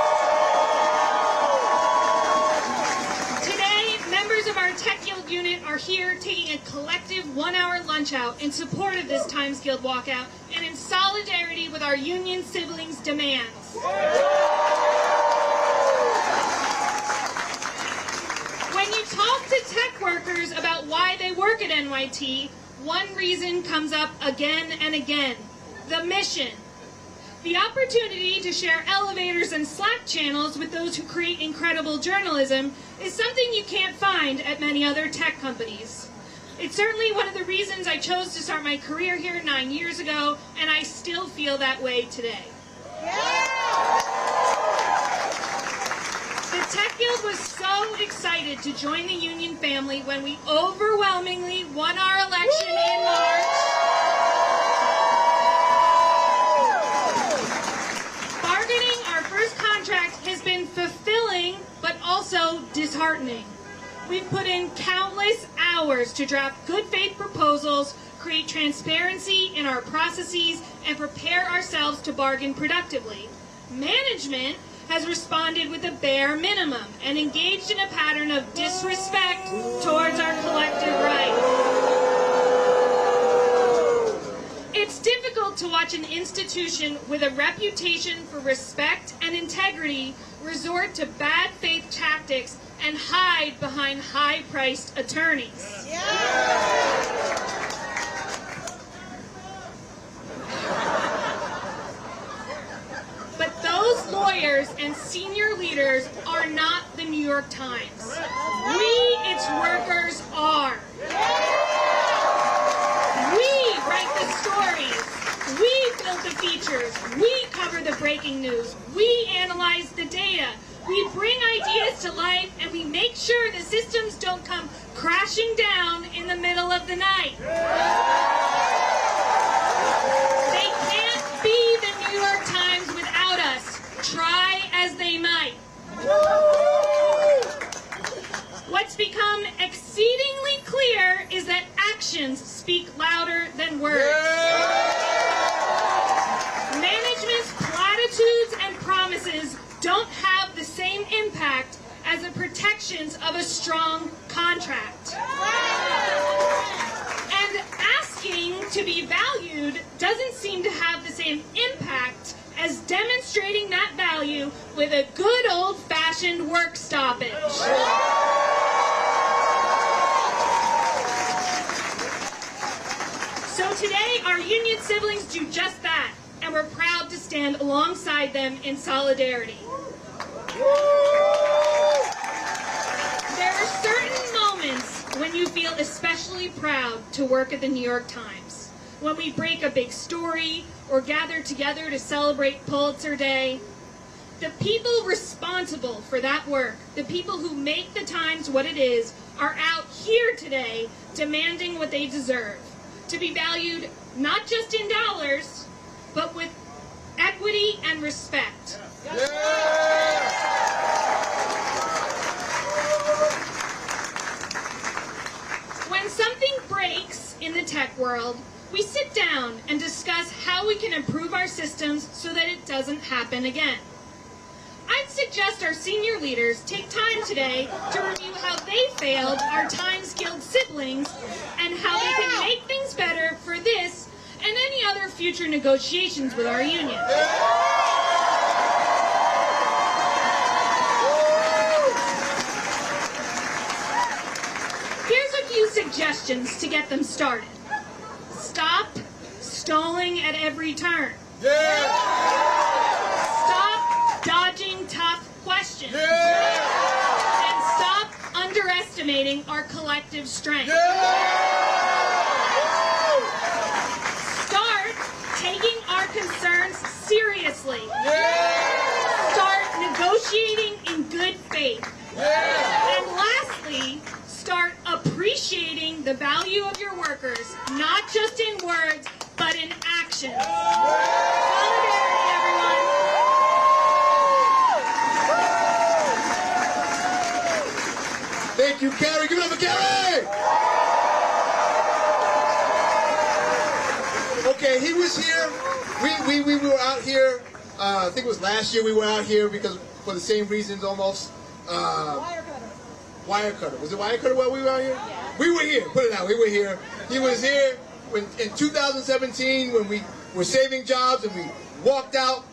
Today, members of our Tech Guild unit are here taking a collective 1-hour lunch out in support of this Times Guild walkout and in solidarity with our union siblings' demands. When you talk to tech workers about why they work at NYT, one reason comes up again and again: the mission. The opportunity to share elevators and Slack channels with those who create incredible journalism is something you can't find at many other tech companies. It's certainly one of the reasons I chose to start my career here 9 years ago, and I still feel that way today. The Tech Guild was so excited to join the union family when we overwhelmingly won our election in March. Bargaining our first contract has been fulfilling, but also disheartening. We've put in countless hours to draft good faith proposals, create transparency in our processes, and prepare ourselves to bargain productively. Management has responded with a bare minimum and engaged in a pattern of disrespect towards our collective rights. It's difficult to watch an institution with a reputation for respect and integrity resort to bad faith tactics and hide behind high-priced attorneys. But those lawyers and senior leaders are not the New York Times. We, its workers, are. We write the stories. We build the features. We cover the breaking news. We analyze the data. We bring ideas to life, and we make sure the systems don't come crashing down in the middle of the night. They can't be the New York Times without us, try as they might. What's become exceedingly clear is that actions speak louder than words. Management's platitudes and promises don't have the same impact as the protections of a strong contract. And asking to be valued doesn't seem to have the same impact as demonstrating that value with a good old-fashioned work stoppage. So today, our union siblings do just that, and we're proud to stand alongside them in solidarity. There are certain moments when you feel especially proud to work at the New York Times. When we break a big story or gather together to celebrate Pulitzer Day. The people responsible for that work, the people who make the Times what it is, are out here today demanding what they deserve. To be valued not just in dollars, but with equity and respect. When something breaks in the tech world, we sit down and discuss how we can improve our systems so that it doesn't happen again. I'd suggest our senior leaders take time today to review how they failed our Times Guild siblings and how they can make things better for this and any other future negotiations with our union. Here's a few suggestions to get them started. Stop stalling at every turn. Stop dodging tough questions. And stop underestimating our collective strength. Start taking our concerns seriously. Start negotiating in good faith. And lastly, start appreciating the value of your workers, not just in words, but in action. Solidarity, everyone. Thank you, Carrie. Give it up for Carrie! Okay, he was here. We were out here, I think it was last year we were out here because for the same reasons almost. Wire cutter. Was it wire cutter while we were out here? Yeah. We were here. Put it out. We were here. He was here when in 2017 when we were saving jobs and we walked out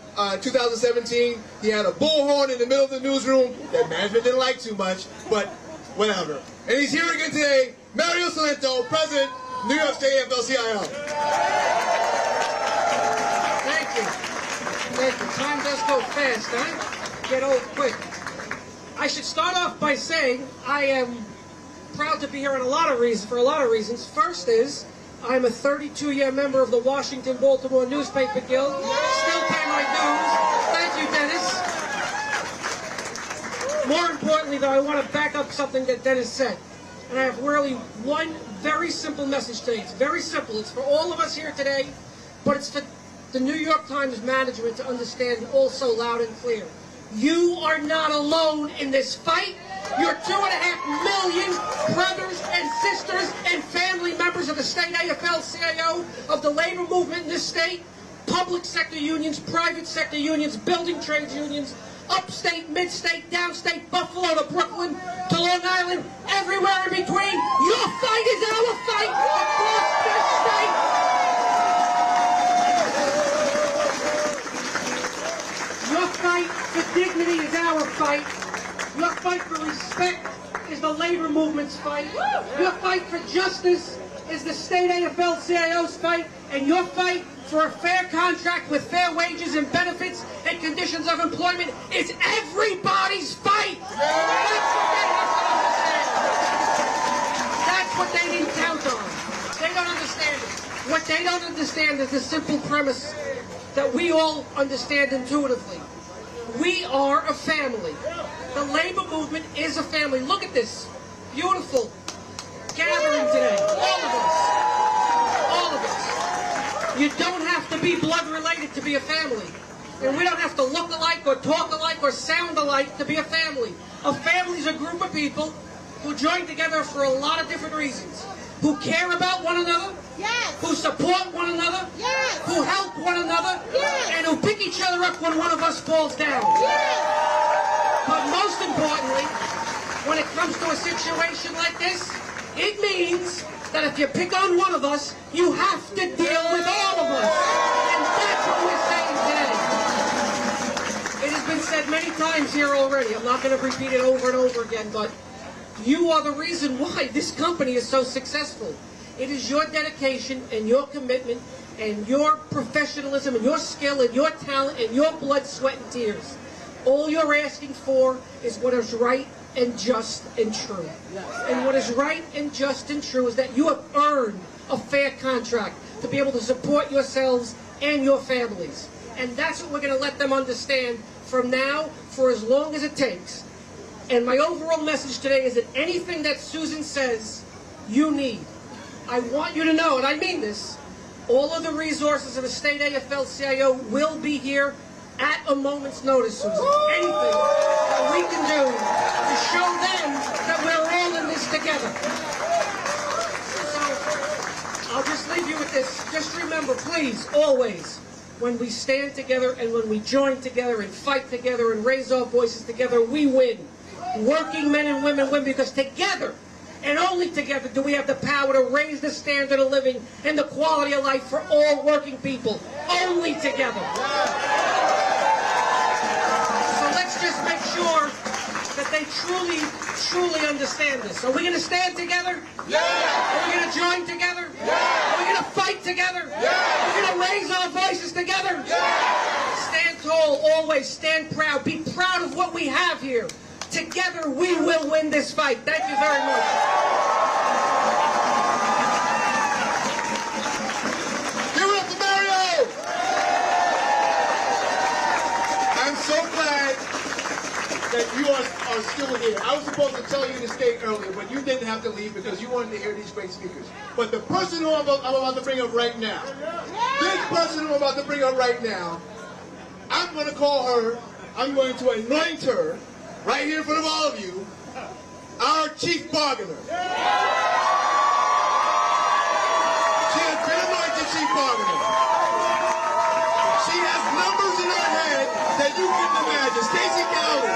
2017. He had a bullhorn in the middle of the newsroom that management didn't like too much, but whatever. And he's here again today. Mario Salento, President, New York State AFL-CIO. Thank you. Thank you. Time does go fast, huh? Get old quick. I should start off by saying I am proud to be here for a lot of reasons. First is I'm a 32-year member of the Washington-Baltimore Newspaper Guild. Still pay my dues. Thank you, Dennis. More importantly, though, I want to back up something that Dennis said. And I have really one very simple message today. It's very simple. It's for all of us here today, but it's for the New York Times management to understand also loud and clear. You are not alone in this fight. your 2.5 million brothers and sisters and family members of the state AFL-CIO, of the labor movement in this state, public sector unions, private sector unions, building trades unions, upstate, mid-state, downstate, Buffalo to Brooklyn to Long Island, everywhere in between. Your fight is our fight across this state. Your fight for dignity is our fight. Your fight for respect is the labor movement's fight. Your fight for justice is the state AFL-CIO's fight. And your fight for a fair contract with fair wages and benefits and conditions of employment is everybody's fight. That's what they didn't count on. They don't understand it. What they don't understand is the simple premise that we all understand intuitively. We are a family. The labor movement is a family. Look at this beautiful gathering today. All of us. All of us. You don't have to be blood related to be a family. And we don't have to look alike or talk alike or sound alike to be a family. A family is a group of people who join together for a lot of different reasons. Who care about one another, yes. Who support one another, yes. Who help one another, yes. And who pick each other up when one of us falls down. Yes. But most importantly, when it comes to a situation like this, it means that if you pick on one of us, you have to deal with all of us. And that's what we're saying today. It has been said many times here already. I'm not going to repeat it over and over again, but you are the reason why this company is so successful. It is your dedication and your commitment and your professionalism and your skill and your talent and your blood, sweat, and tears. All you're asking for is what is right and just and true. And what is right and just and true is that you have earned a fair contract to be able to support yourselves and your families. And that's what we're going to let them understand from now for as long as it takes. And my overall message today is that anything that Susan says you need, I want you to know, and I mean this, all of the resources of the state AFL-CIO will be here at a moment's notice, Susan. Anything that we can do to show them that we're all in this together. So I'll just leave you with this. Just remember, please, always, when we stand together and when we join together and fight together and raise our voices together, we win. Working men and women win because together, and only together, do we have the power to raise the standard of living and the quality of life for all working people. Only together. So let's just make sure that they truly, truly understand this. Are we going to stand together? Yeah! Are we going to join together? Yeah! Are we going to fight together? Yeah! Are we going to raise our voices together? Yeah! Stand tall, always stand proud. Be proud of what we have here. Together we will win this fight. Thank you very much. Give it up to Mario! I'm so glad that you are still here. I was supposed to tell you to stay earlier, but you didn't have to leave because you wanted to hear these great speakers. But the person who I'm about to bring up right now, this person who I'm about to bring up right now, I'm going to call her, I'm going to anoint her, right here in front of all of you, our chief bargainer. She has been anointed chief bargainer. She has numbers in her head that you couldn't imagine. Stacey Cowley.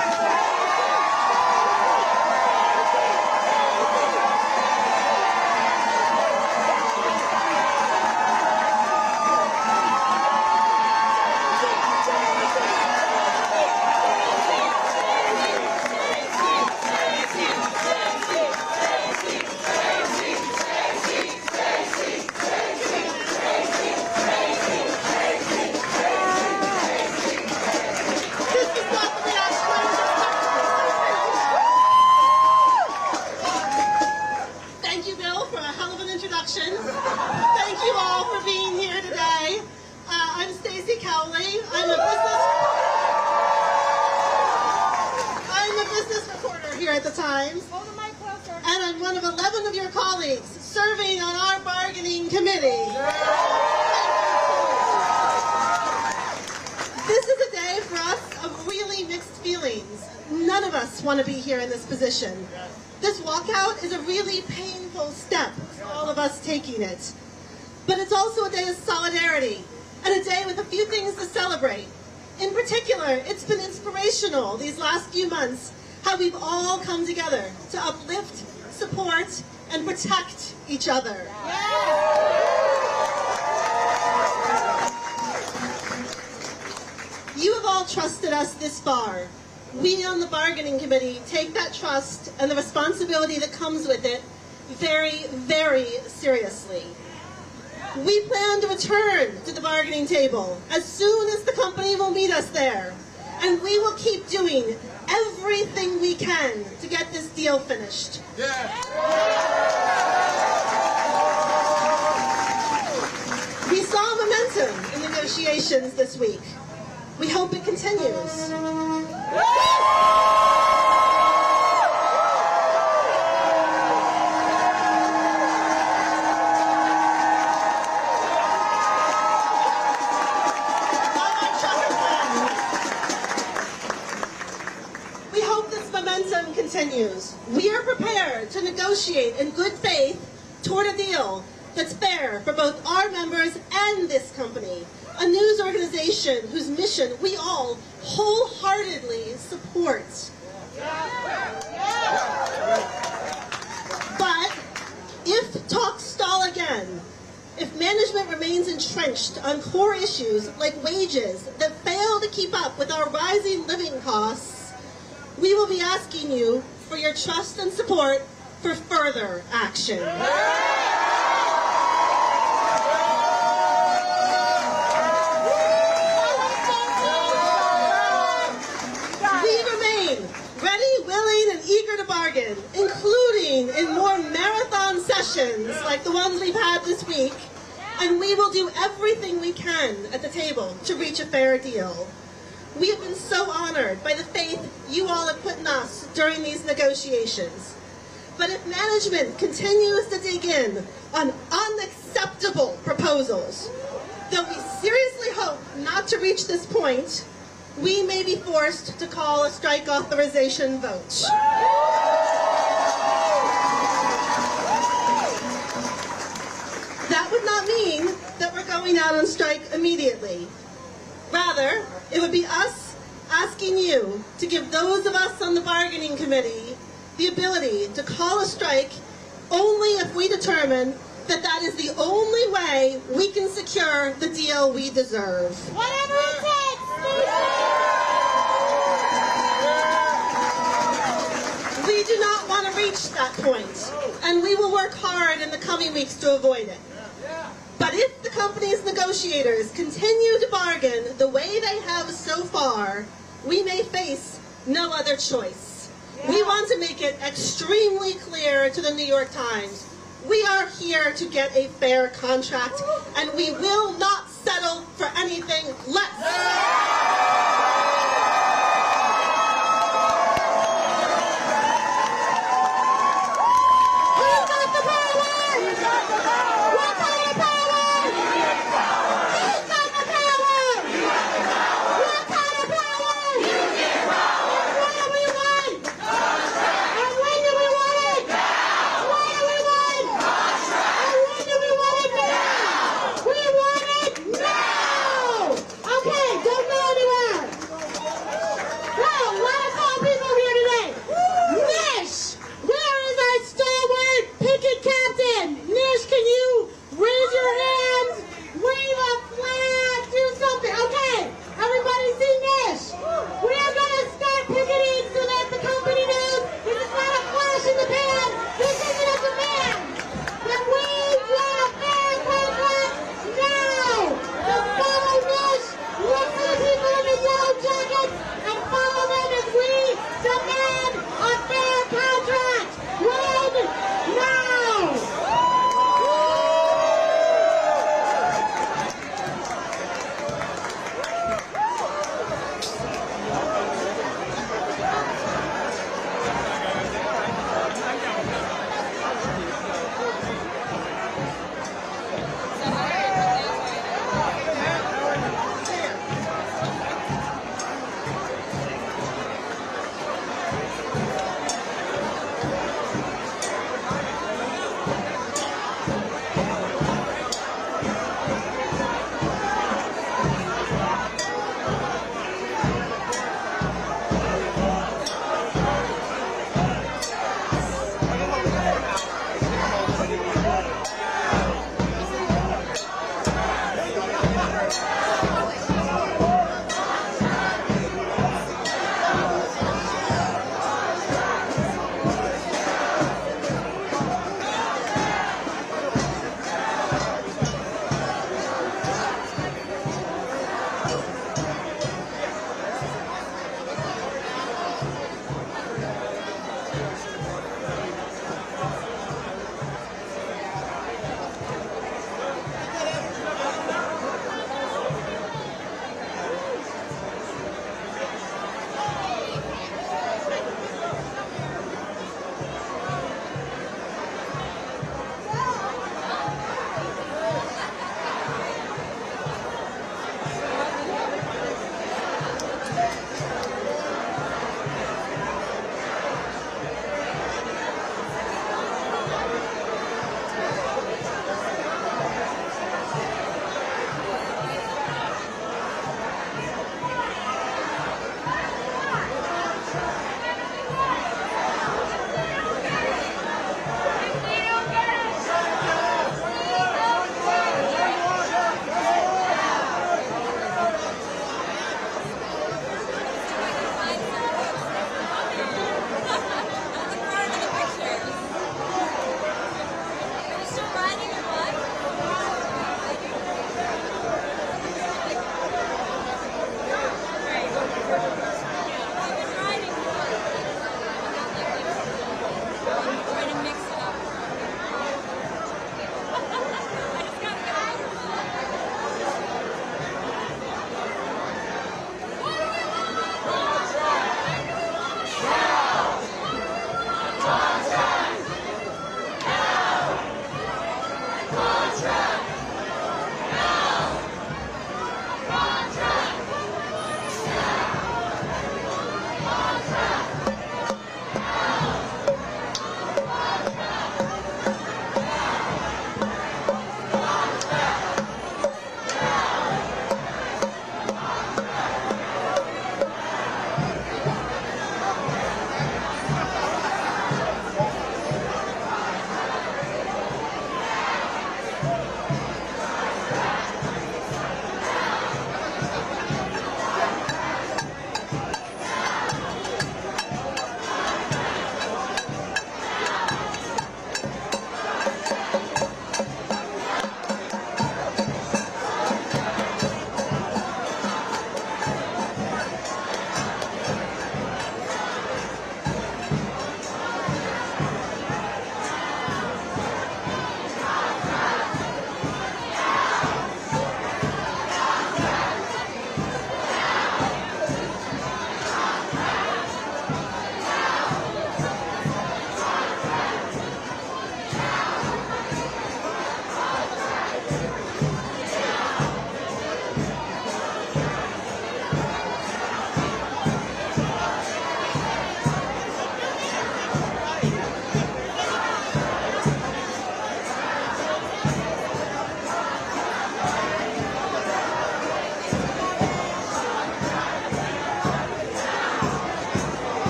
Thank you all for being here today. I'm Stacey Cowley. I'm a business reporter here at the Times. And I'm one of 11 of your colleagues serving on our bargaining committee. This is a day for us of really mixed feelings. None of us us want to be here in this position. This walkout is a really painful step for all of us taking it. But it's also a day of solidarity and a day with a few things to celebrate. In particular, it's been inspirational these last few months how we've all come together to uplift, support, and protect each other. You have all trusted us this far. We on the bargaining committee take that trust and the responsibility that comes with it very, very seriously. We plan to return to the bargaining table as soon as the company will meet us there. And we will keep doing everything we can to get this deal finished. We saw momentum in negotiations this week. We hope it continues. We hope this momentum continues. We are prepared to negotiate in good faith toward a deal that's fair for both our members and this company, a news organization whose mission we all wholeheartedly support. But if talks stall again, if management remains entrenched on core issues like wages that fail to keep up with our rising living costs, we will be asking you for your trust and support for further action. Including in more marathon sessions like the ones we've had this week, and we will do everything we can at the table to reach a fair deal. We have been so honored by the faith you all have put in us during these negotiations. But if management continues to dig in on unacceptable proposals, though we seriously hope not to reach this point, we may be forced to call a strike authorization vote. That would not mean that we're going out on strike immediately. Rather, it would be us asking you to give those of us on the bargaining committee the ability to call a strike only if we determine that that is the only way we can secure the deal we deserve. Whatever it takes! We do not want to reach that point, and we will work hard in the coming weeks to avoid it. But if the company's negotiators continue to bargain the way they have so far, we may face no other choice. We want to make it extremely clear to the New York Times, we are here to get a fair contract, and we will not settle for anything less. Okay, don't go anywhere. Well,